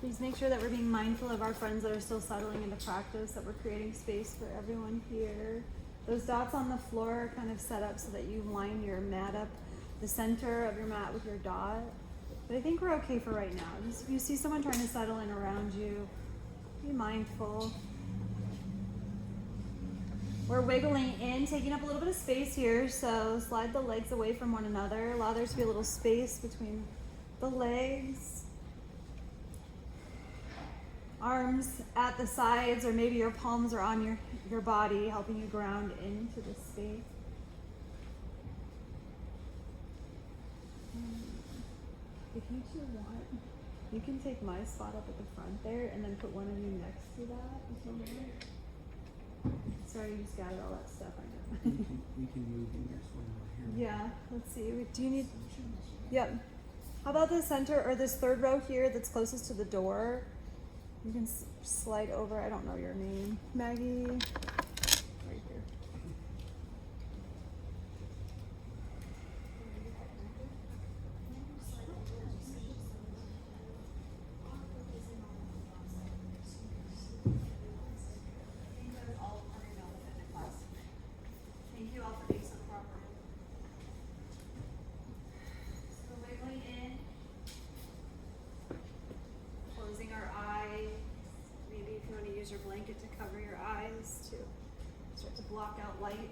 Please make sure that we're being mindful of our friends that are still settling into practice, that we're creating space for everyone here. Those dots on the floor are kind of set up so that you line your mat up, the center of your mat with your dot. But I think we're okay for right now. Just if you see someone trying to settle in around you, be mindful. We're wiggling in, taking up a little bit of space here, so slide the legs away from one another. Allow there to be a little space between the legs. Arms at the sides, or maybe your palms are on your body, helping you ground into the space. If you two want, you can take my spot up at the front there and then put one of you next to that if you want. Sorry, you just gathered all that stuff, I know. we can move in this one over here. Yeah, let's see. Do you need... Yep. How about the center, or this third row here that's closest to the door? You can slide over. I don't know your name. Maggie. Right here. Thank you all for being so cooperative. So wiggling in. Closing our eyes. Maybe if you want to use your blanket to cover your eyes to start to block out light.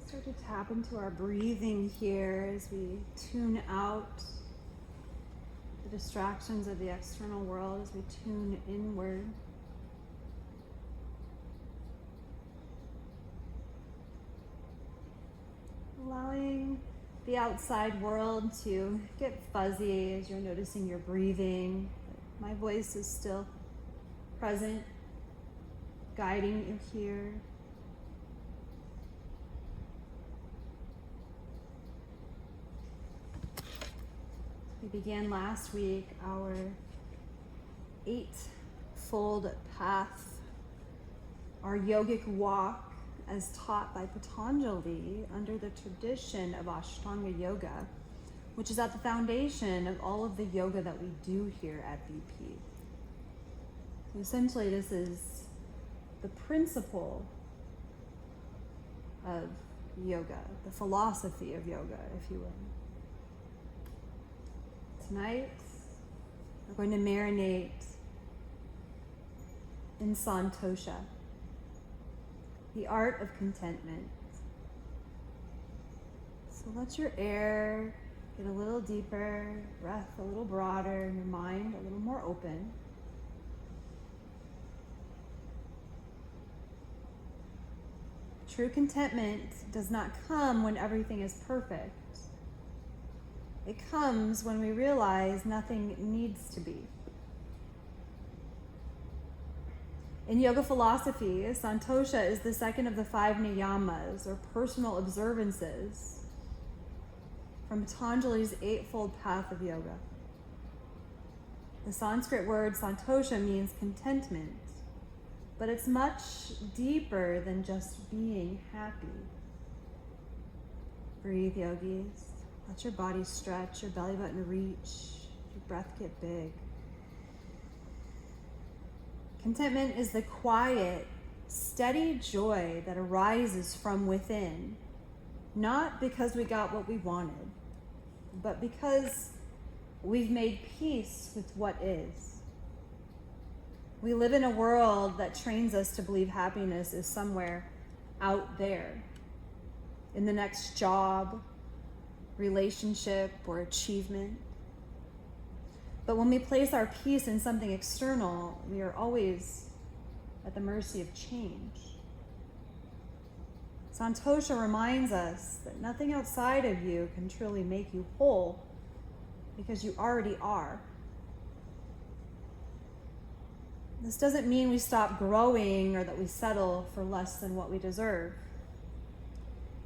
Start to tap into our breathing here as we tune out the distractions of the external world, as we tune inward. Allowing the outside world to get fuzzy as you're noticing your breathing. My voice is still present, guiding you here. We began last week our 8-fold path, our yogic walk as taught by Patanjali under the tradition of Ashtanga Yoga, which is at the foundation of all of the yoga that we do here at BP. Essentially, this is the principle of yoga, the philosophy of yoga, if you will. Tonight, we're going to marinate in santosha, the art of contentment. So let your air get a little deeper, breath a little broader, and your mind a little more open. True contentment does not come when everything is perfect. It comes when we realize nothing needs to be. In yoga philosophy, santosha is the second of the 5 niyamas, or personal observances, from Patanjali's 8-fold path of yoga. The Sanskrit word santosha means contentment, but it's much deeper than just being happy. Breathe, yogis. Let your body stretch, your belly button reach, your breath get big. Contentment is the quiet, steady joy that arises from within, not because we got what we wanted, but because we've made peace with what is. We live in a world that trains us to believe happiness is somewhere out there, in the next job, relationship, or achievement. But when we place our peace in something external, we are always at the mercy of change. Santosha reminds us that nothing outside of you can truly make you whole, because you already are. This doesn't mean we stop growing or that we settle for less than what we deserve.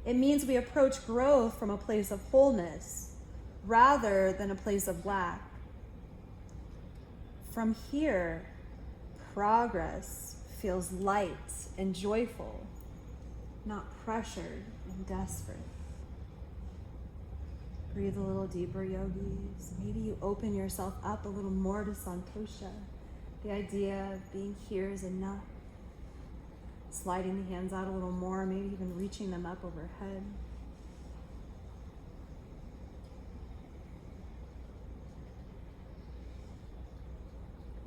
It means we approach growth from a place of wholeness rather than a place of lack. From here, progress feels light and joyful, not pressured and desperate. Breathe a little deeper, yogis. Maybe you open yourself up a little more to santosha. The idea of being here is enough. Sliding the hands out a little more, maybe even reaching them up overhead.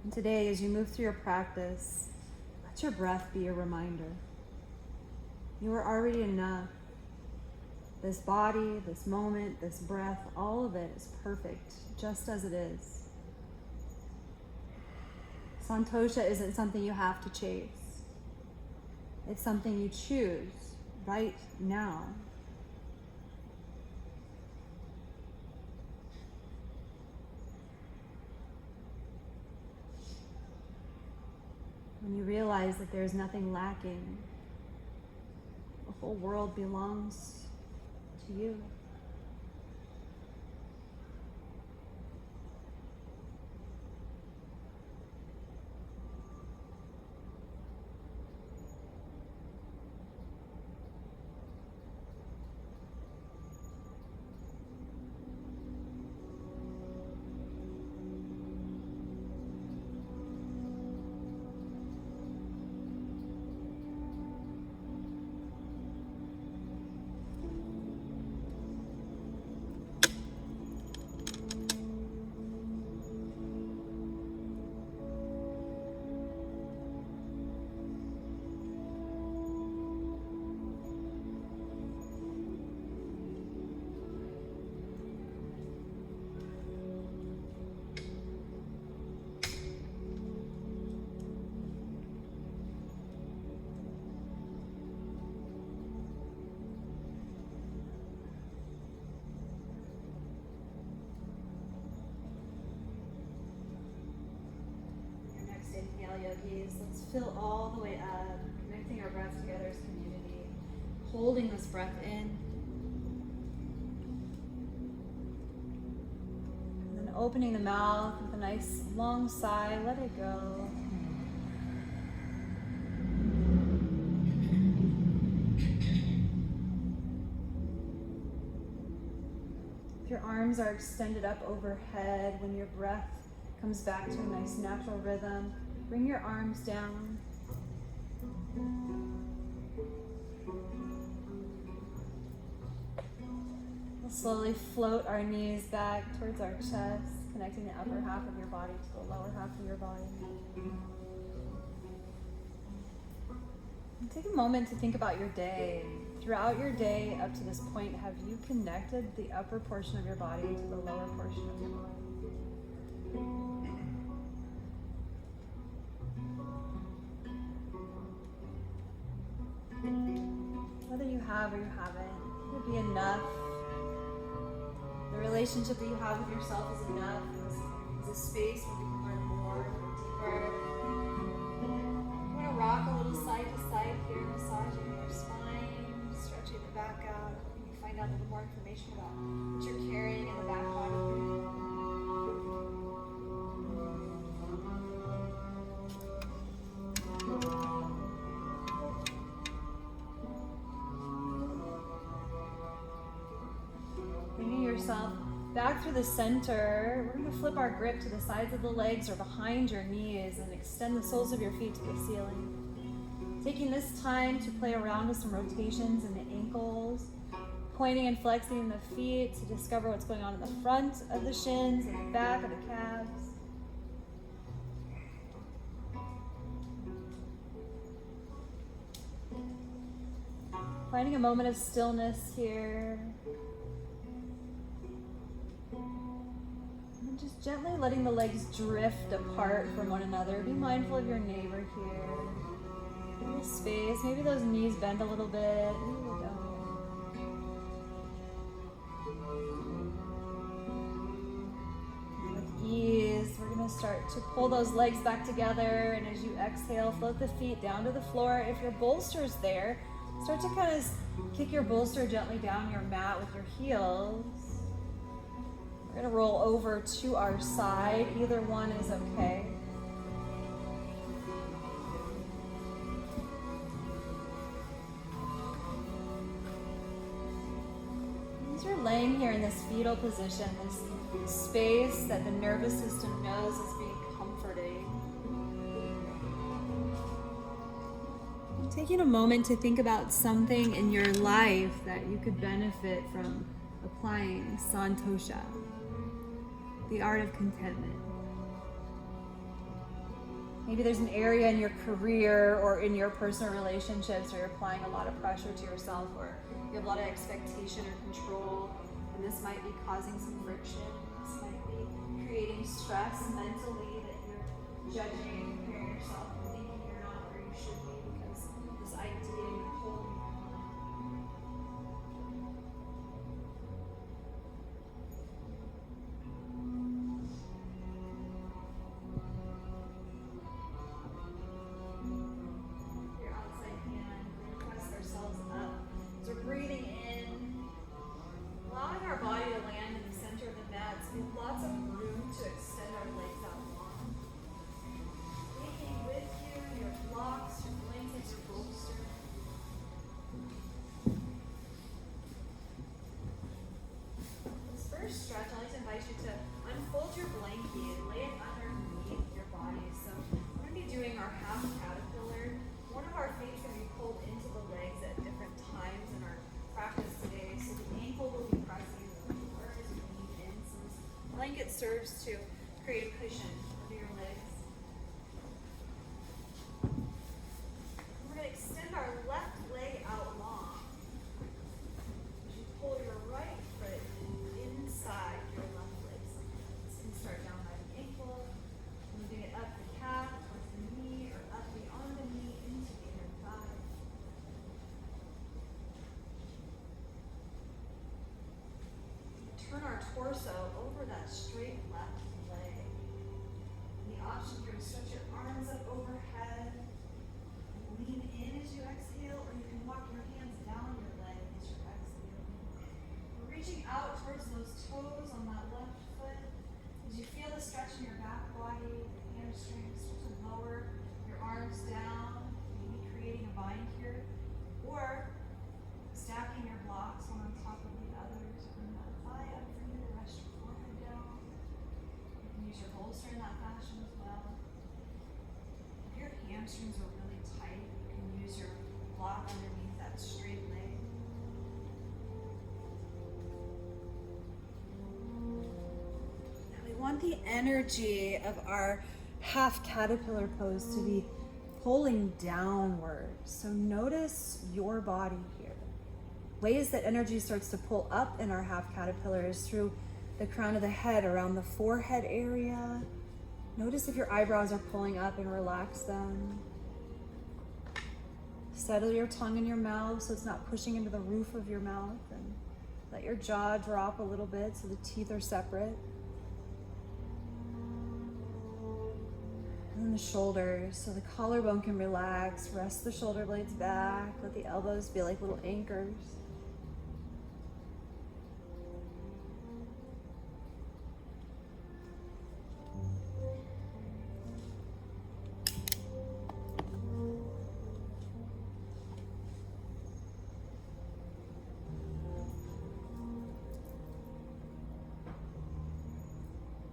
And today, as you move through your practice, let your breath be a reminder. You are already enough. This body, this moment, this breath, all of it is perfect, just as it is. Santosha isn't something you have to chase. It's something you choose right now. When you realize that there's nothing lacking, the whole world belongs to you. Yogis, let's fill all the way up, connecting our breaths together as community, holding this breath in, and then opening the mouth with a nice long sigh, let it go. If your arms are extended up overhead, when your breath comes back to a nice natural rhythm, bring your arms down. We'll slowly float our knees back towards our chest, connecting the upper half of your body to the lower half of your body. And take a moment to think about your day. Throughout your day up to this point, have you connected the upper portion of your body to the lower portion of your body? Whether you have or you haven't, it would be enough. The relationship that you have with yourself is enough. It's a space where we can learn more, deeper. I'm going to rock a little side to side here, massaging your spine, stretching the back out, helping you find out a little more information about what you're carrying in the back body. Back through the center, we're going to flip our grip to the sides of the legs or behind your knees and extend the soles of your feet to the ceiling. Taking this time to play around with some rotations in the ankles, pointing and flexing the feet to discover what's going on in the front of the shins and the back of the calves. Finding a moment of stillness here. And just gently letting the legs drift apart from one another. Be mindful of your neighbor here. Give it space. Maybe those knees bend a little bit. Maybe they don't. With ease, we're going to to start to pull those legs back together, and as you exhale, float the feet down to the floor. If your bolster's there, start to kind of kick your bolster gently down your mat with your heels. We're going to roll over to our side. Either one is okay. As you're laying here in this fetal position, this space that the nervous system knows is being comforting. Taking a moment to think about something in your life that you could benefit from applying santosha, the art of contentment. Maybe there's an area in your career or in your personal relationships where you're applying a lot of pressure to yourself, or you have a lot of expectation or control, and this might be causing some friction. This might be creating stress mentally that you're judging and comparing yourself and thinking you're not where you should be because this idea you're holding on. Your outside hand, we press ourselves up. So we're breathing in, allowing our body to land in the center of the mat. So we have lots of room to extend our legs out long. Taking with you your blocks, your blankets, your bolster. This first stretch, I'd like to invite you to unfold your blanket, lay it underneath your body. So we're going to be doing our half caterpillar. One of our feet is going to be pulled into the legs at different times in our practice today. So the ankle will be pressing the floor as you lean in. So this blanket serves to create a cushion under your legs. We're going to extend our left leg out long. As you pull your right foot inside your left leg. So it's going to start down by the ankle, moving it up the calf, towards the knee, or up beyond the knee into the inner thigh. Turn our torso over that straight left leg. And the option here is stretch your arms up overhead. Lean in as you exhale, or you can walk your hands down your leg as you exhale. We're reaching out towards those toes on that left foot. As you feel the stretch in your back body, your hamstrings, start to lower your arms down, maybe creating a bind here, or stacking your blocks one on top of the others. Bring that thigh up for you to rest your forehead down. You can use your bolster in that fashion as well. If your hamstrings are really tight, you can use your block underneath that straight leg. Now we want the energy of our half caterpillar pose to be pulling downward. So notice your body here. Ways that energy starts to pull up in our half caterpillar is through the crown of the head, around the forehead area. Notice if your eyebrows are pulling up and relax them. Settle your tongue in your mouth so it's not pushing into the roof of your mouth, and let your jaw drop a little bit so the teeth are separate. And then the shoulders, so the collarbone can relax. Rest the shoulder blades back. Let the elbows be like little anchors.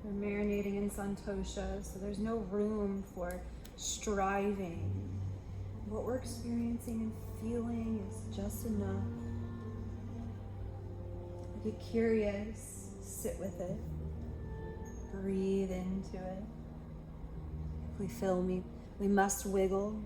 We're marinating in santosha, so there's no room for striving. What we're experiencing and feeling is just enough. Get curious, sit with it, breathe into it. If we feel we must wiggle.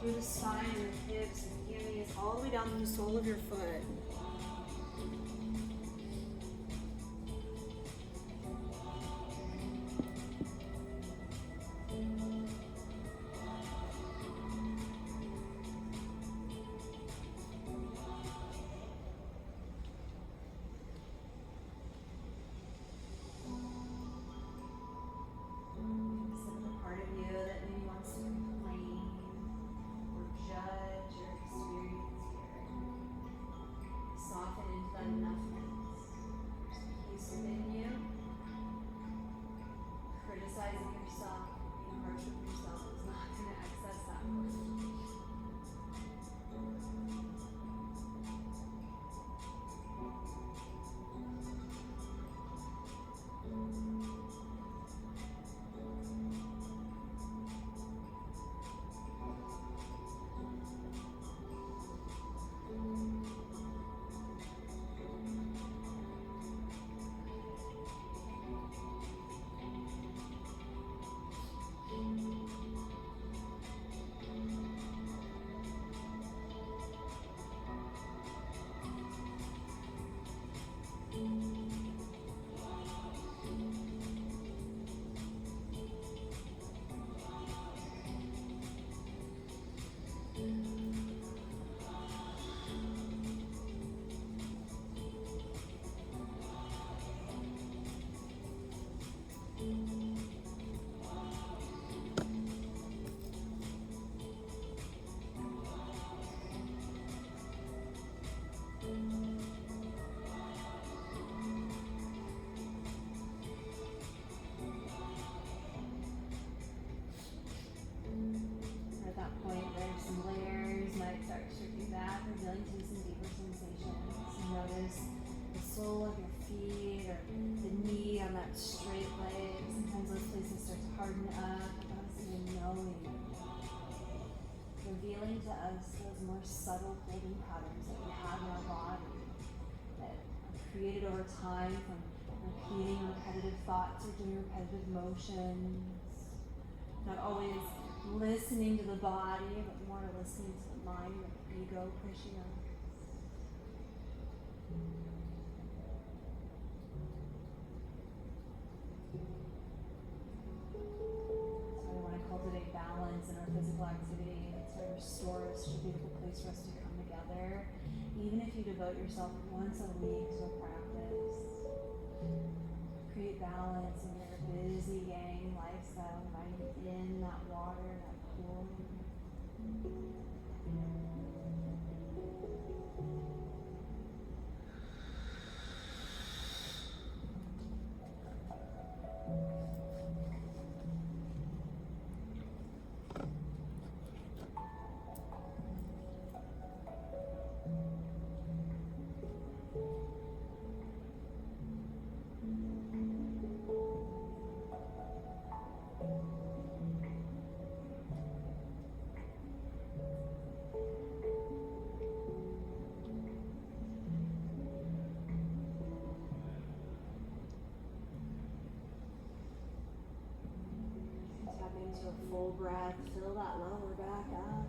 through the spine and the hips and the hammies, all the way down to the sole of your foot. Sole of your feet or the knee on that straight leg. Sometimes those places start to harden up without us even knowing. Revealing to us those more subtle holding patterns that we have in our body that are created over time from repeating repetitive thoughts or doing repetitive motions. Not always listening to the body, but more listening to the mind, the ego pushing us. Cultivate balance in our physical activity. It's to restore us to a beautiful place for us to come together. Even if you devote yourself once a week to a practice, create balance in your busy yang lifestyle, inviting in that water, that pool. Into a full breath, fill that lower back up.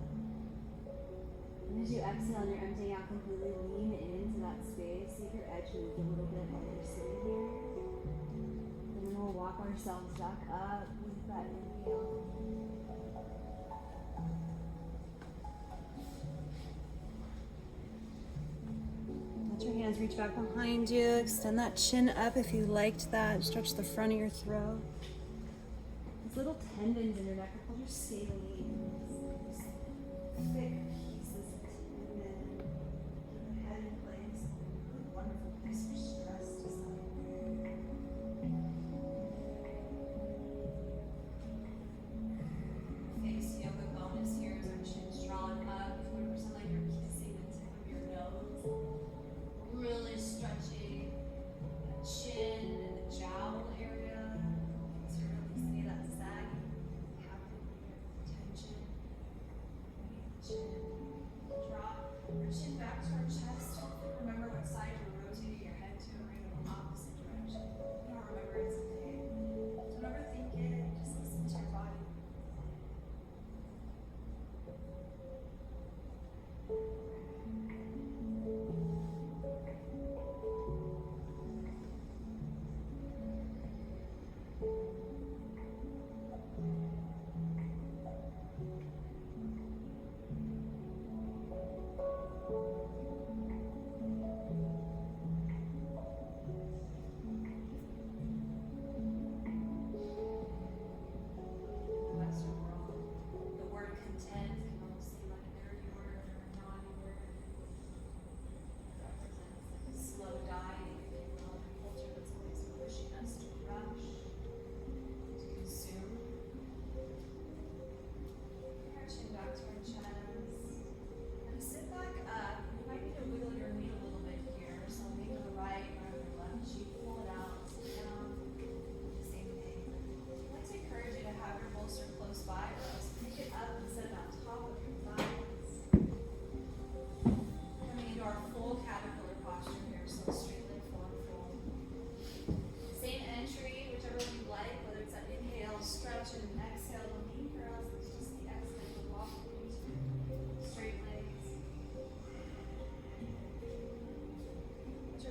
And as you exhale and you're emptying out completely, lean into that space. See if your edge moves a little bit while you're sitting here. And then we'll walk ourselves back up with that inhale. Let your hands reach back behind you. Extend that chin up if you liked that. Stretch the front of your throat. Little tendons in your neck are called your scalenes. Thick pieces of tendon. Keep the head in place. What a wonderful place for stress to settle. Face yoga bonus here is our chin's drawn up. If you sound like you're kissing the tip of your nose. Really stretching the chin and the jowl area. Tension.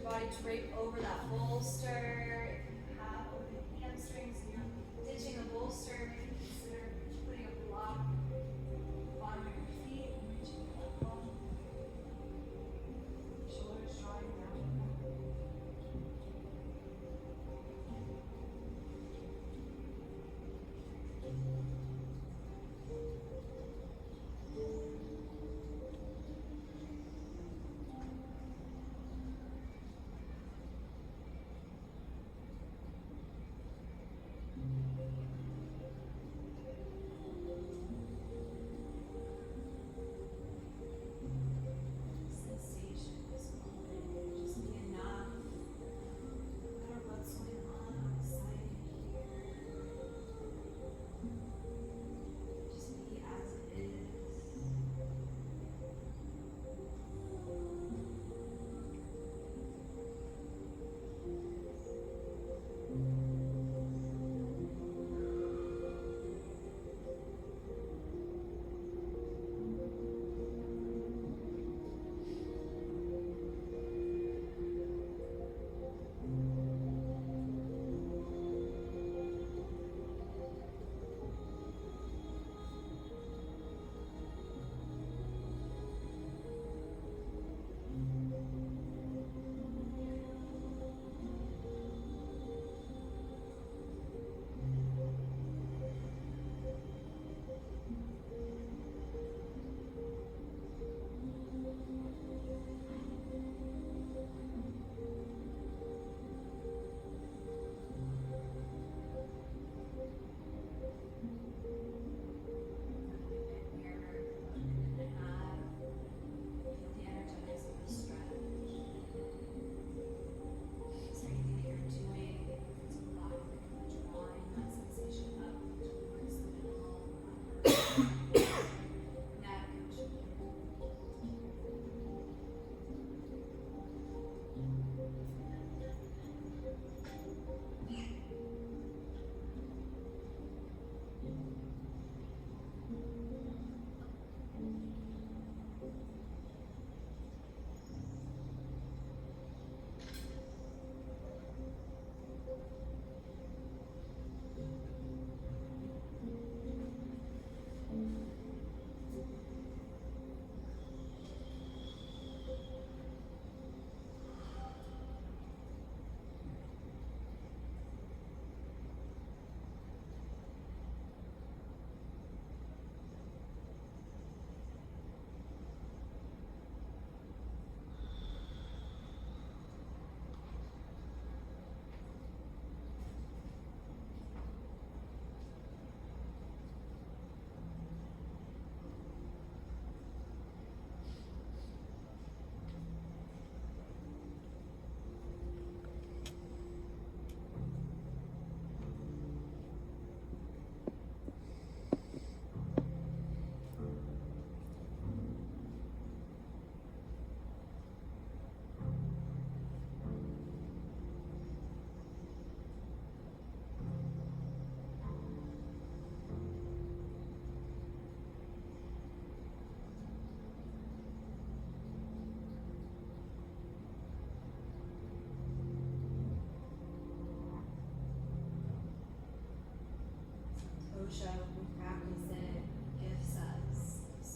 body drape over that bolster. If you have open hamstrings and you're ditching a bolster, maybe consider putting a block on the bottom of your feet and reaching your elbow. Shoulders drawing down. Osho, we practice it, gives us this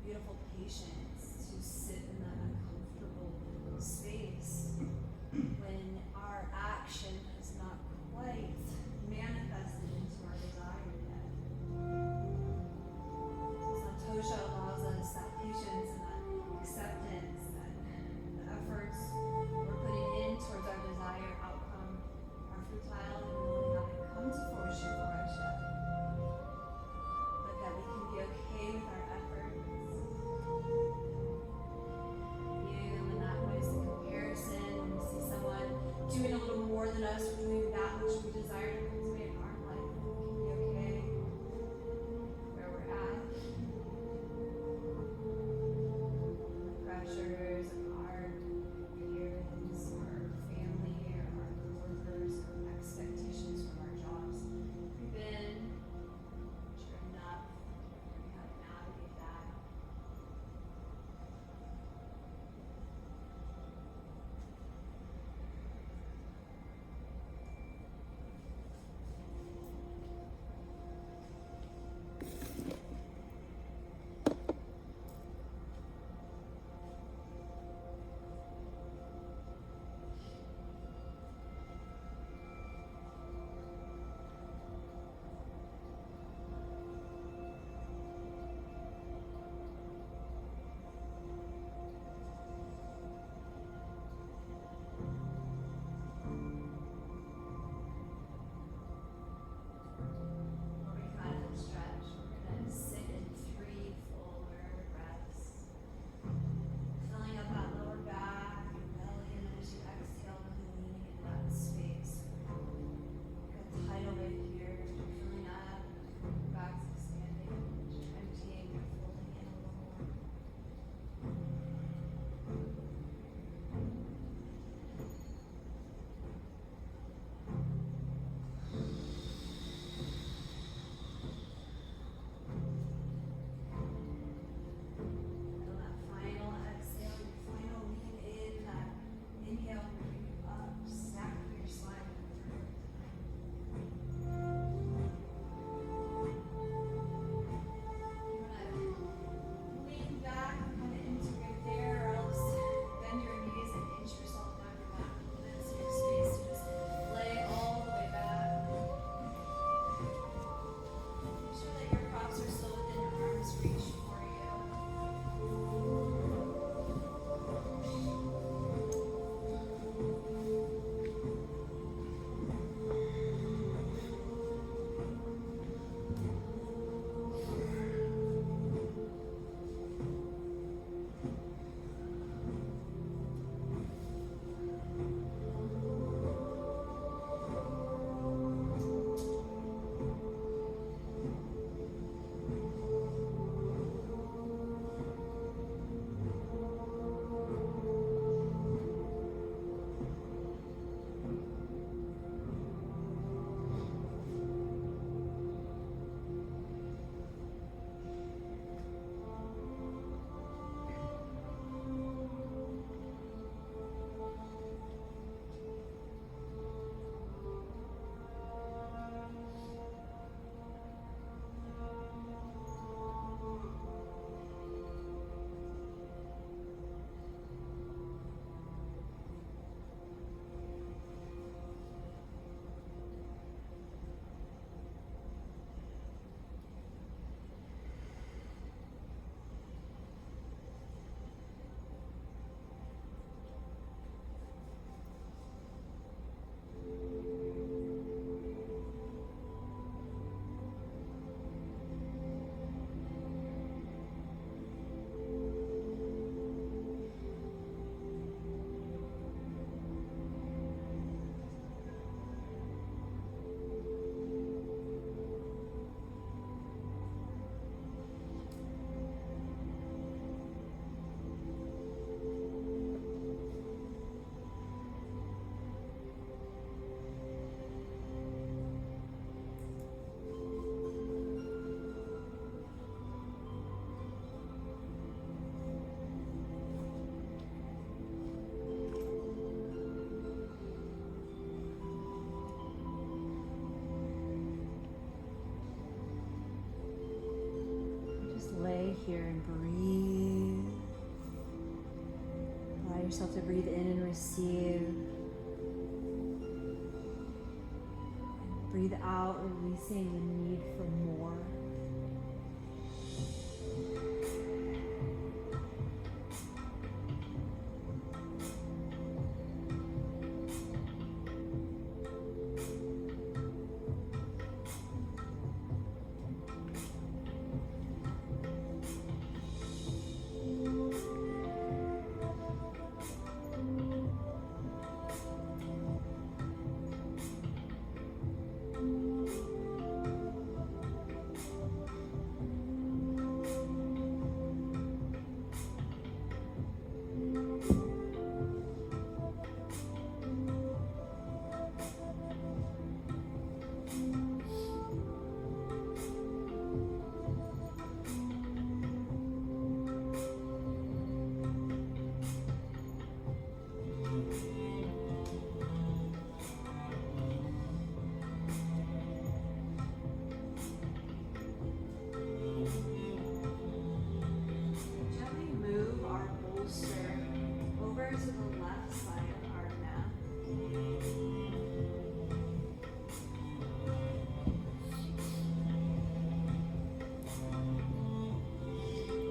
beautiful patience to sit in that uncomfortable space when our action has not quite manifested into our desire yet. So Santosha allows us that patience and that acceptance that the efforts we're putting in towards our desired outcome are futile and really haven't come to fruition for us yet. But that we can be okay with our efforts. Even when that noise of comparison, when we see someone doing a little more than us, or doing that which we desire to cultivate in our life, we can be okay where we're at. The pressures of our parents, our family, or our coworkers, or expectations from our jobs creep in. Sure enough, learning how to navigate that. lay here and breathe. Allow yourself to breathe in and receive. Breathe out, releasing the need for more.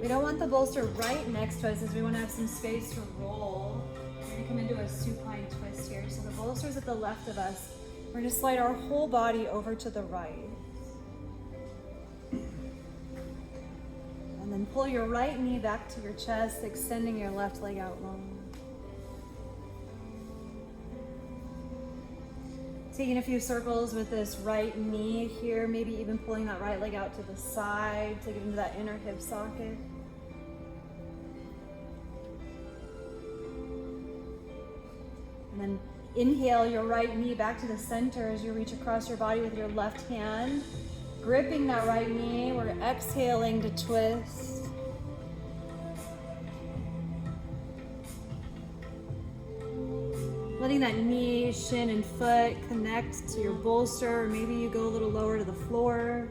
We don't want the bolster right next to us as we want to have some space to roll. We're going to come into a supine twist here. So the bolster's at the left of us. We're going to slide our whole body over to the right. And then pull your right knee back to your chest, extending your left leg out long. Taking a few circles with this right knee here, maybe even pulling that right leg out to the side to get into that inner hip socket. And then inhale your right knee back to the center as you reach across your body with your left hand. Gripping that right knee, we're exhaling to twist. Letting that knee, shin, and foot connect to your bolster, or maybe you go a little lower to the floor.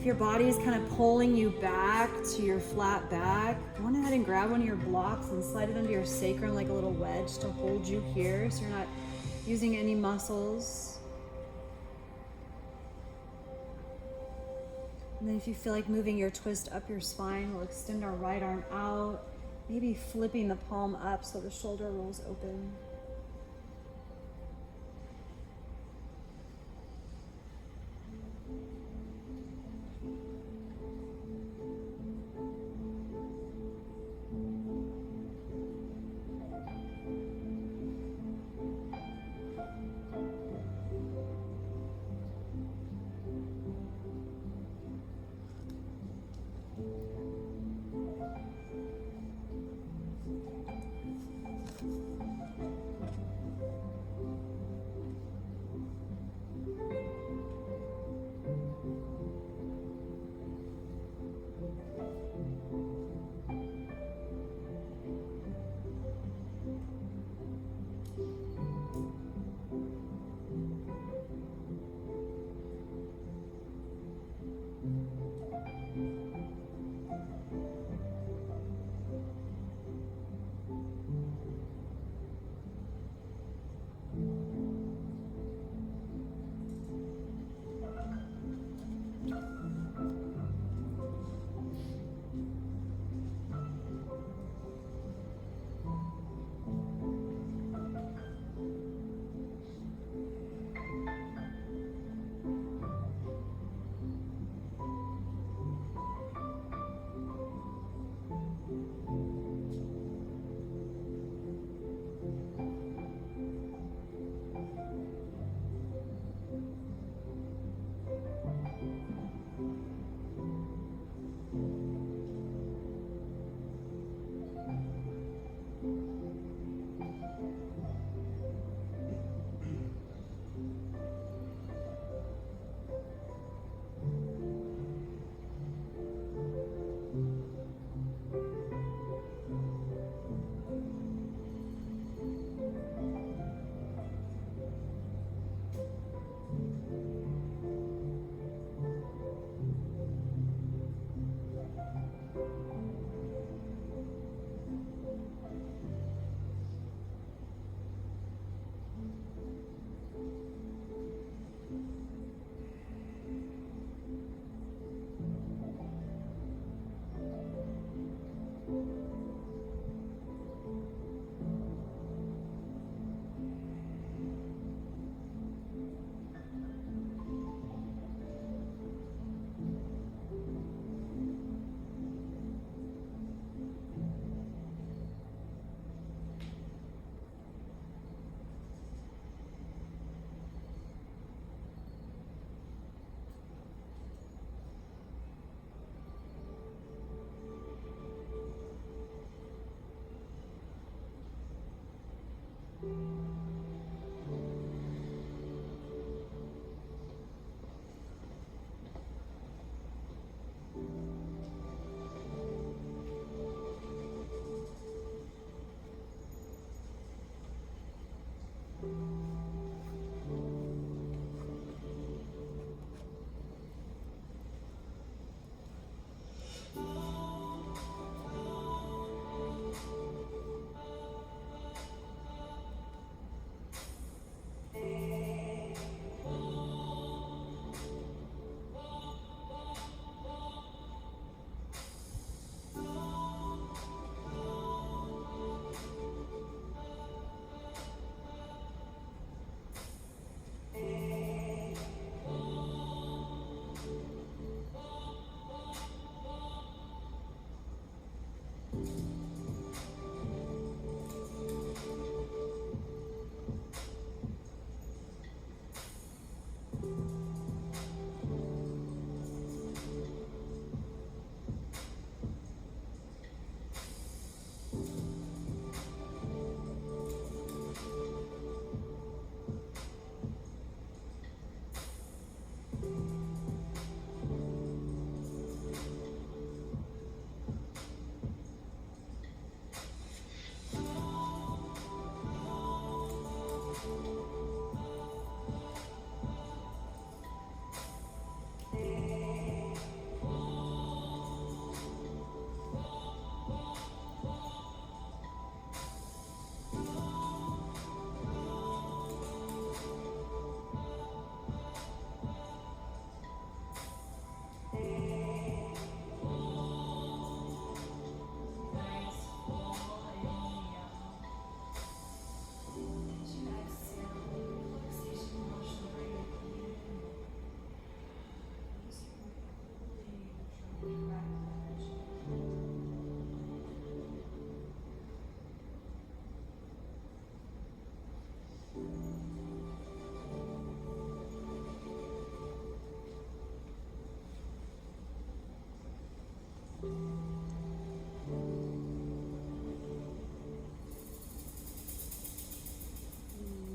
If your body is kind of pulling you back to your flat back, go on ahead and grab one of your blocks and slide it under your sacrum like a little wedge to hold you here so you're not using any muscles. And then if you feel like moving your twist up your spine, we'll extend our right arm out, maybe flipping the palm up so the shoulder rolls open.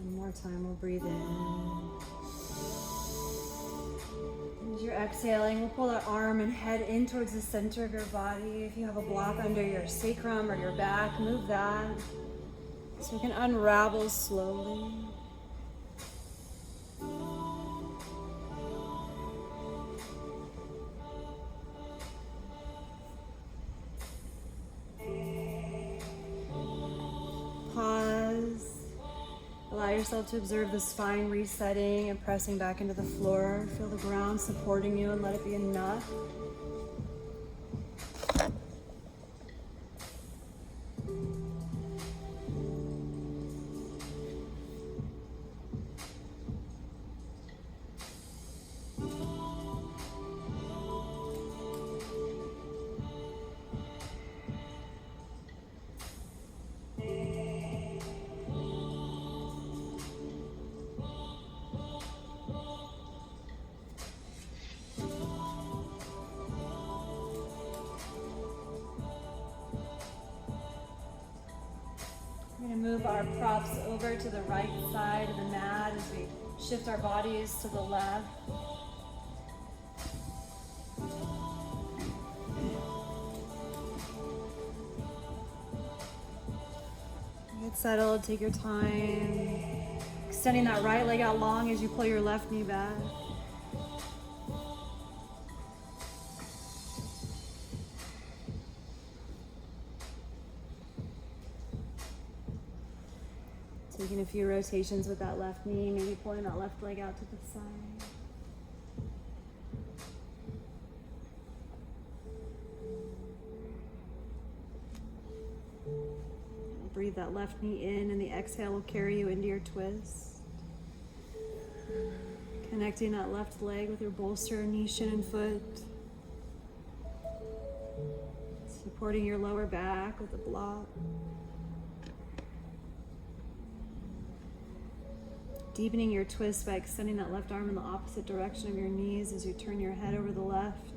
One more time, we'll breathe in. As you're exhaling, we'll pull our arm and head in towards the center of your body. If you have a block under your sacrum or your back, move that so we can unravel slowly. Pause. Allow yourself to observe the spine resetting and pressing back into the floor. Feel the ground supporting you and let it be enough. We're going to move our props over to the right side of the mat as we shift our bodies to the left. Get settled, take your time. Extending that right leg out long as you pull your left knee back. Taking a few rotations with that left knee, maybe pulling that left leg out to the side. Breathe that left knee in, and the exhale will carry you into your twist. Connecting that left leg with your bolster, knee, shin, and foot. Supporting your lower back with a block. Deepening your twist by extending that left arm in the opposite direction of your knees as you turn your head over the left.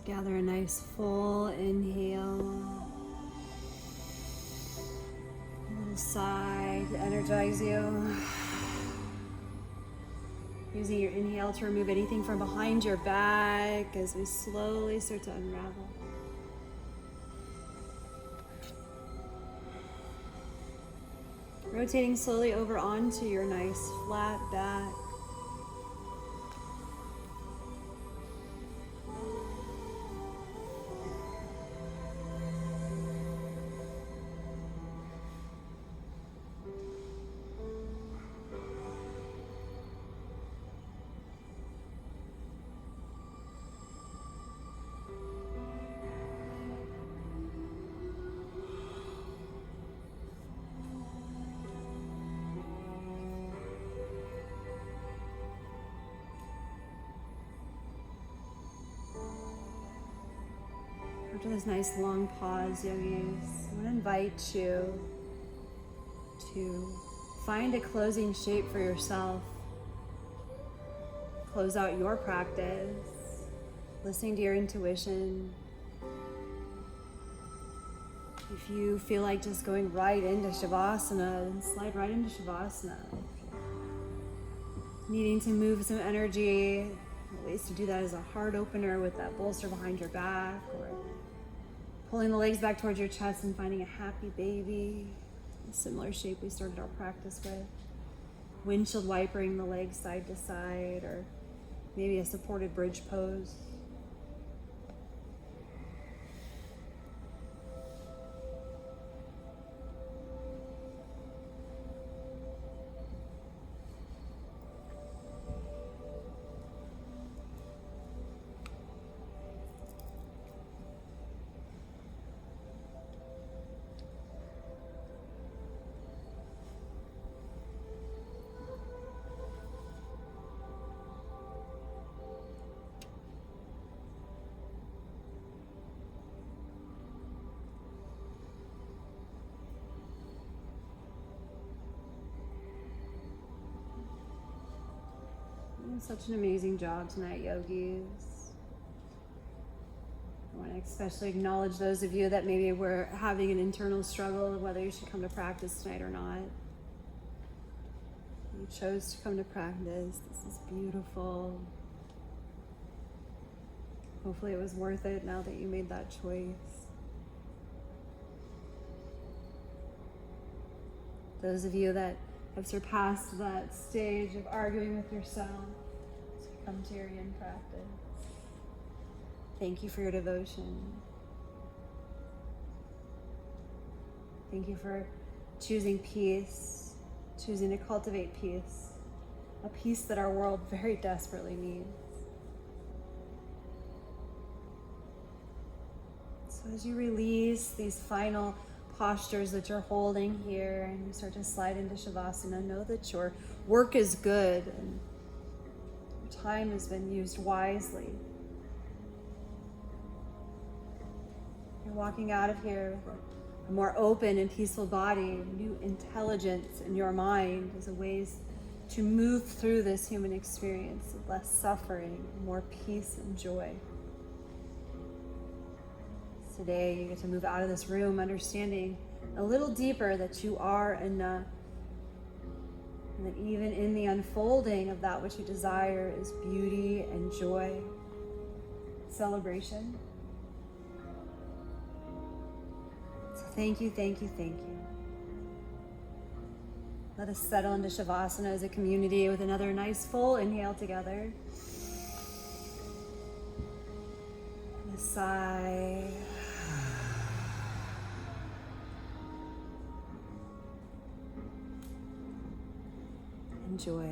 Gather a nice full inhale. A little sigh to energize you. Using your inhale to remove anything from behind your back as we slowly start to unravel. Rotating slowly over onto your nice flat back. After this nice long pause, yogis, I want to invite you to find a closing shape for yourself. Close out your practice, listening to your intuition. If you feel like just going right into Shavasana, then slide right into Shavasana. Needing to move some energy, ways to do that is a heart opener with that bolster behind your back, or pulling the legs back towards your chest and finding a happy baby, a similar shape we started our practice with. Windshield wipering the legs side to side, or maybe a supported bridge pose. Such an amazing job tonight, yogis. I want to especially acknowledge those of you that maybe were having an internal struggle of whether you should come to practice tonight or not. You chose to come to practice. This is beautiful. Hopefully it was worth it now that you made that choice. Those of you that have surpassed that stage of arguing with yourself, come to your Yin practice. Thank you for your devotion. Thank you for choosing peace, choosing to cultivate peace, a peace that our world very desperately needs. So as you release these final postures that you're holding here and you start to slide into Shavasana, know that your work is good and time has been used wisely. You're walking out of here with a more open and peaceful body, new intelligence in your mind as a ways to move through this human experience with less suffering, more peace and joy. Today you get to move out of this room understanding a little deeper that you are enough. And that even in the unfolding of that which you desire is beauty and joy, celebration. So thank you, thank you, thank you. Let us settle into Shavasana as a community with another nice full inhale together. And a sigh. Enjoy.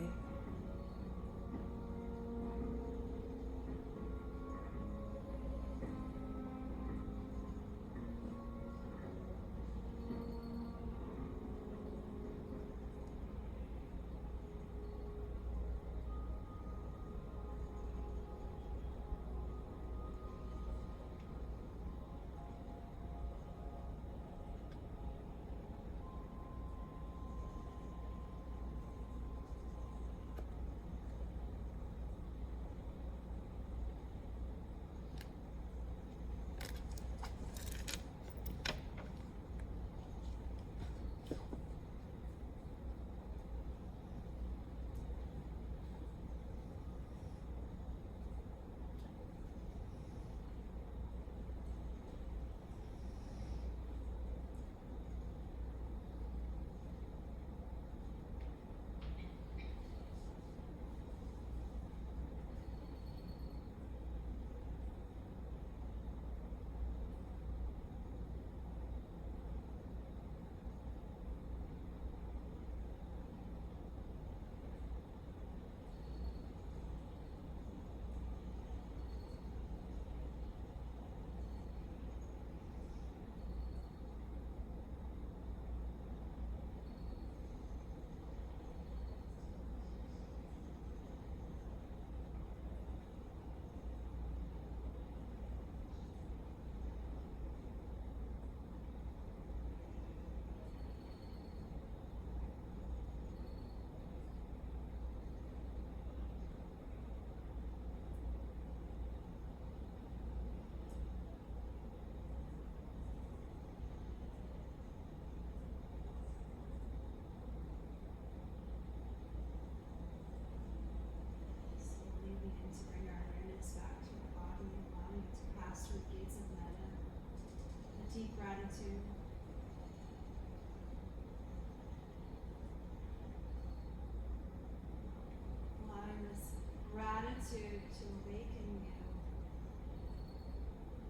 to awaken you.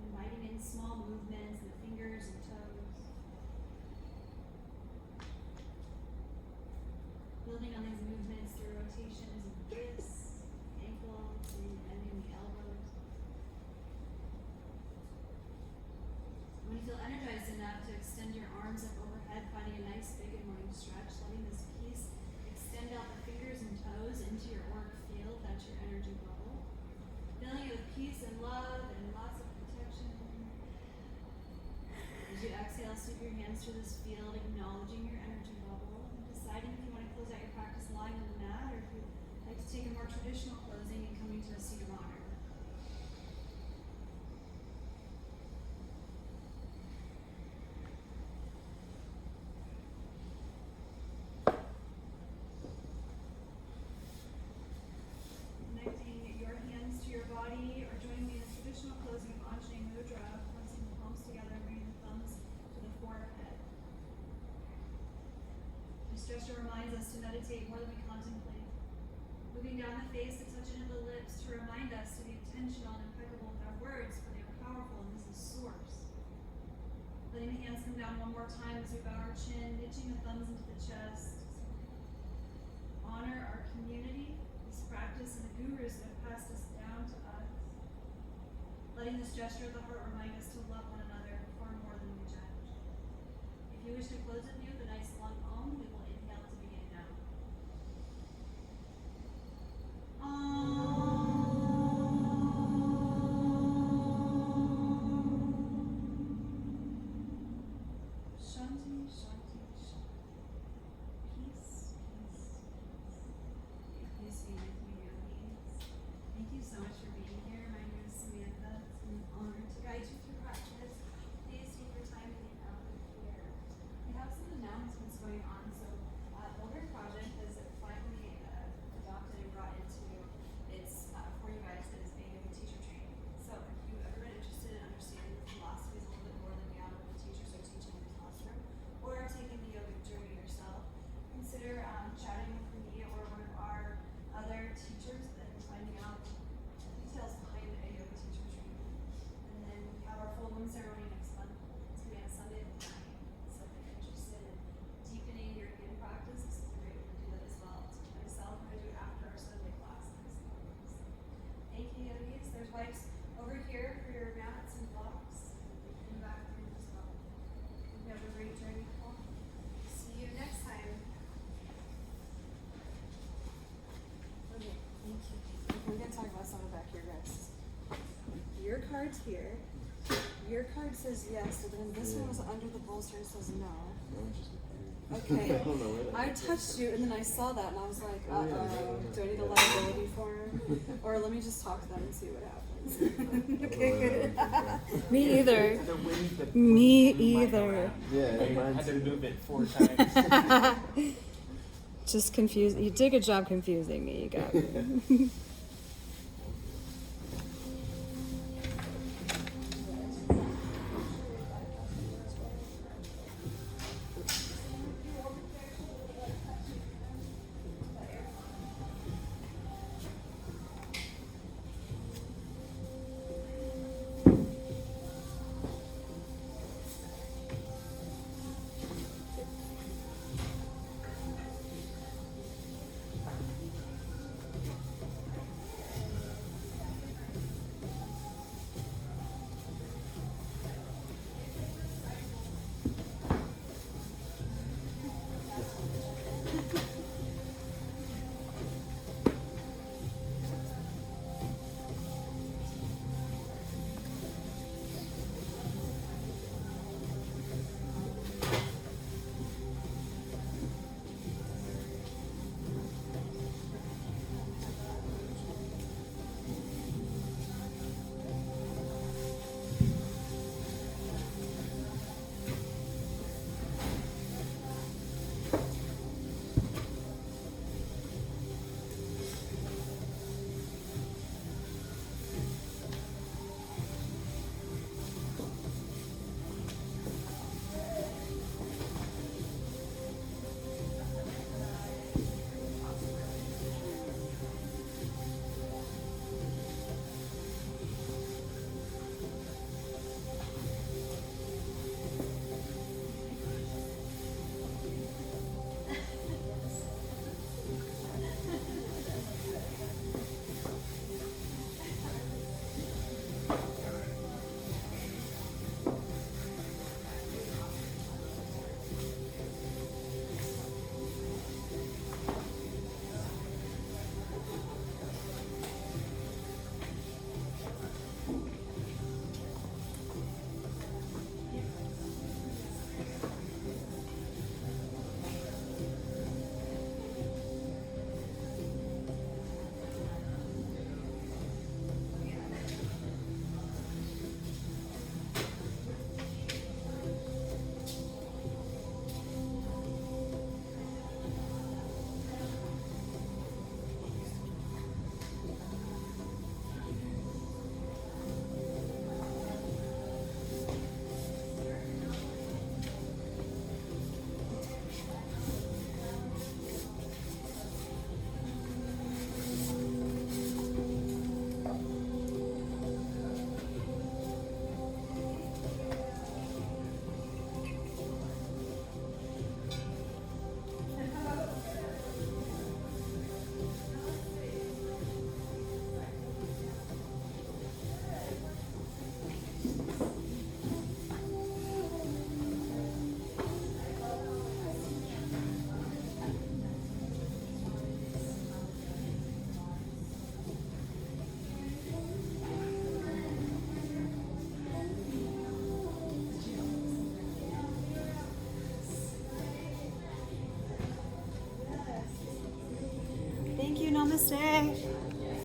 Inviting in small movements in the fingers and toes. Building on these movements through rotations in the wrists, ankles, and bending the elbows. When you feel energized enough to extend your arms up overhead, finding a nice big and morning stretch, letting this piece extend out the fingers and toes into your auric field, that's your energy bubble. Filling it with peace and love and lots of protection. As you exhale, sweep your hands through this field, acknowledging your energy bubble, and deciding if you want to close out your practice lying on the mat, or if you'd like to take a more traditional closing and coming to a seat of honor. Connecting your hands to your body, or joining me in a traditional closing of Anjali Mudra, placing the palms together and bringing the thumbs to the forehead. This gesture reminds us to meditate more than we contemplate. Moving down the face to touch into the lips to remind us to be intentional and impeccable with our words, for they are powerful and this is source. Letting the hands come down one more time as we bow our chin, hitching the thumbs into the chest. Honor our community, this practice, and the gurus that have passed us down to us. Letting this gesture of the heart remind us to love one another far more than we judge. If you wish to close with me with a nice long Om, we will inhale to begin now. Shanti, Shanti, Shanti. Peace, peace, peace. Peace be with you, yogis. Thank you so much for being here. My name is Samantha. It's an honor to guide you through practice. Please take your time to get out of here. We have some announcements going on. So, Older Project has finally adopted and brought into its for you guys is being a teacher training. So, if you've ever been interested in understanding the philosophies a little bit more than the honorable teachers are teaching in the classroom, or taking the yogic journey yourself, consider chatting with me or one of our other teachers and finding out details behind a yoga teacher training. And then we have our full moon ceremony next month. It's going to be on Sunday the 9th. So if you're interested in deepening your yin practice, this is a great way to do that as well. So myself, I'm going to do it after our Sunday class next month. So thank you, yogis. There's wipes over here for your mats and blocks, and in the back room as well. Hope you have a great journey home. See you next time. Okay, thank you. We're going to talk about something back here, guys. Your card's here. Your card says yes, so then this one was under the bolster and says no. Okay. I touched you and then I saw that and I was like, uh-oh, do I need a liability form? Or let me just talk to them and see what happens. Okay, good. Me either. Me either. Yeah, I had to move it 4 times. Just confused. You did a good job confusing me. You got me. you. Namaste.